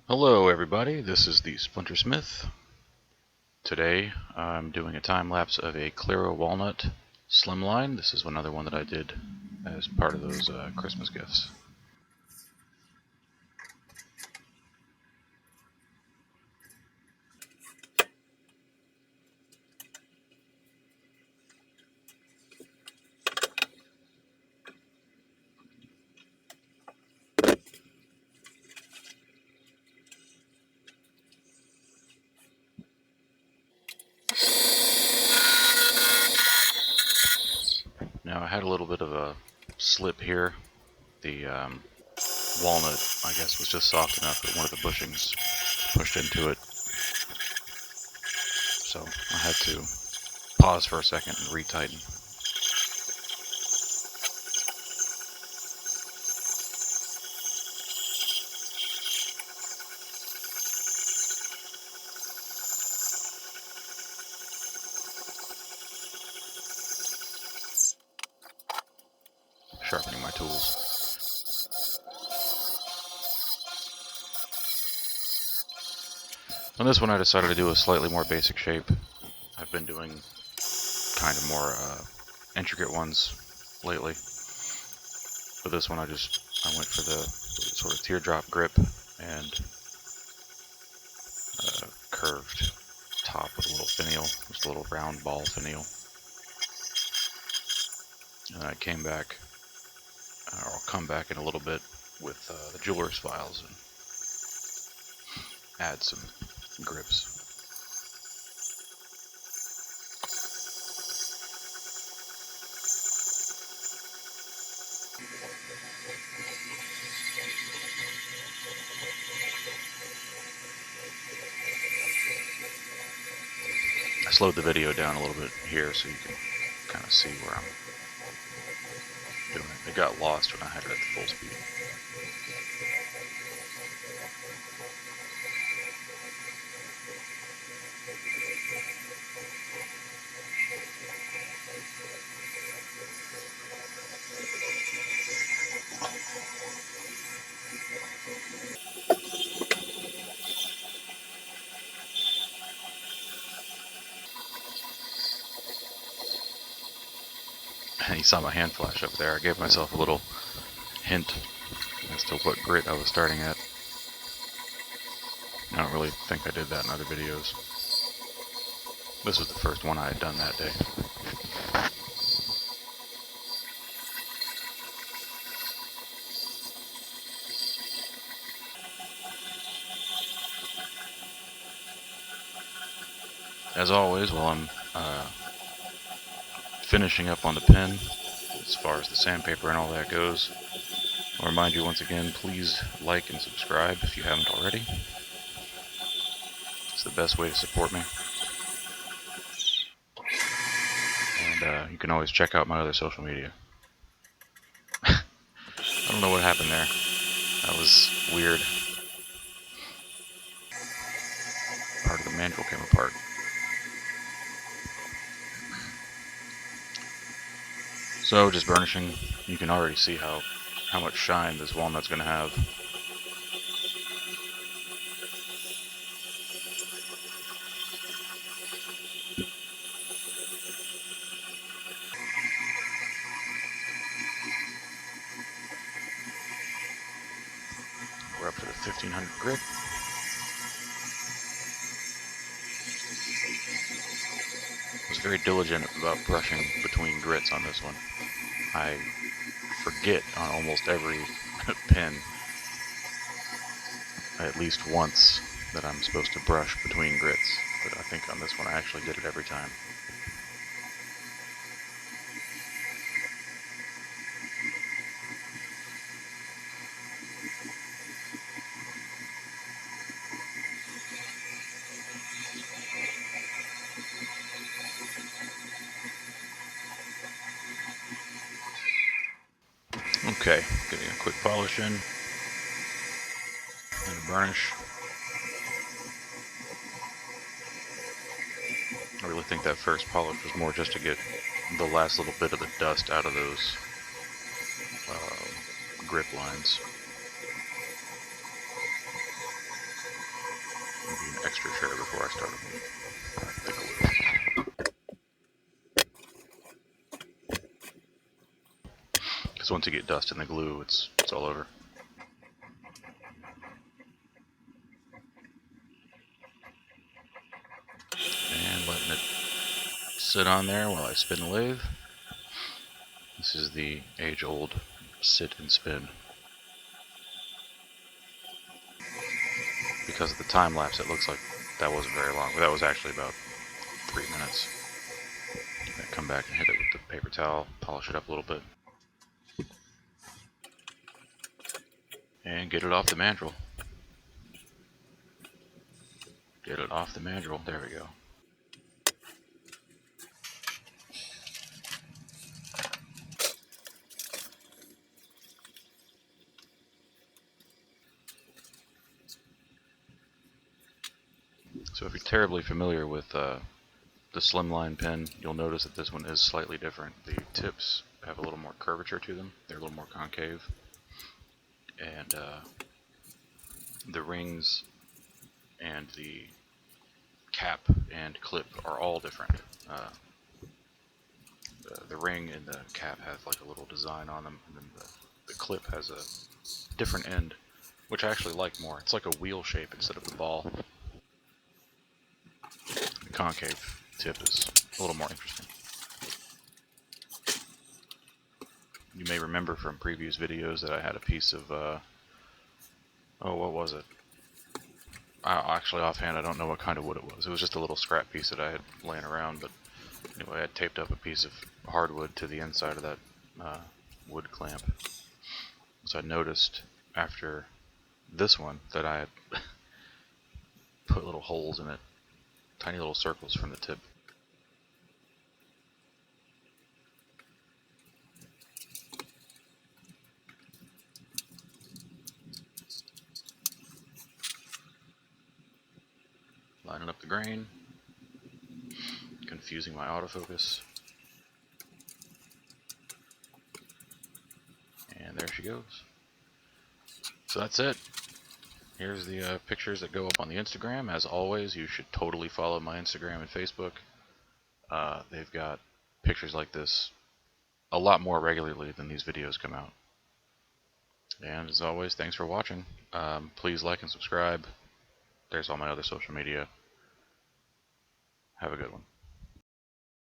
Hello everybody, this is the Splintersmith. Today I'm doing a time lapse of a Claro Walnut slimline. This is another one that I did as part of those Christmas gifts. Now I had a little bit of a slip here. The walnut, I guess, was just soft enough that one of the bushings pushed into it. So I had to pause for a second and retighten. Sharpening my tools. On this one I decided to do a slightly more basic shape. I've been doing kind of more intricate ones lately. But this one I went for the sort of teardrop grip and curved top with a little finial, just a little round ball finial. And I came back, or I'll come back in a little bit with the jeweler's files and add some grips. I slowed the video down a little bit here so you can kind of see where I'm doing it. It got lost when I had it at the full speed. And you saw my hand flash up there. I gave myself a little hint as to what grit I was starting at. I don't really think I did that in other videos. This was the first one I had done that day. As always, while I'm finishing up on the pen, as far as the sandpaper and all that goes, I'll remind you once again, please like and subscribe if you haven't already. It's the best way to support me. And you can always check out my other social media. I don't know what happened there. That was weird. Part of the mandrel came apart. So just burnishing, you can already see how much shine this walnut's going to have. We're up to the 1500 grit. I was very diligent about brushing between grits on this one. I forget on almost every pen at least once that I'm supposed to brush between grits, but I think on this one I actually did it every time. Okay, getting a quick polish in and a burnish. I really think that first polish was more just to get the last little bit of the dust out of those grip lines. extra sure before I start the glue. Because once you get dust in the glue, it's all over. And letting it sit on there while I spin the lathe. This is the age-old sit and spin. Because of the time lapse, it looks like that wasn't very long, but that was actually about 3 minutes. Then come back and hit it with the paper towel, polish it up a little bit, and get it off the mandrel. Get it off the mandrel. There we go. So if you're terribly familiar with the slimline pen, you'll notice that this one is slightly different. The tips have a little more curvature to them. They're a little more concave. And the rings and the cap and clip are all different. The ring and the cap have like a little design on them, and then the clip has a different end, which I actually like more. It's like a wheel shape instead of the ball. The concave tip is a little more interesting. You may remember from previous videos that I had a piece of, oh, what was it? Actually, offhand, I don't know what kind of wood it was. It was just a little scrap piece that I had laying around, but anyway, I had taped up a piece of hardwood to the inside of that wood clamp. So I noticed after this one that I had put little holes in it, tiny little circles from the tip. Lining up the grain, confusing my autofocus, and there she goes. So that's it. Here's the pictures that go up on the Instagram. As always, you should totally follow my Instagram and Facebook. They've got pictures like this a lot more regularly than these videos come out. And as always, thanks for watching. Please like and subscribe. There's all my other social media. Have a good one.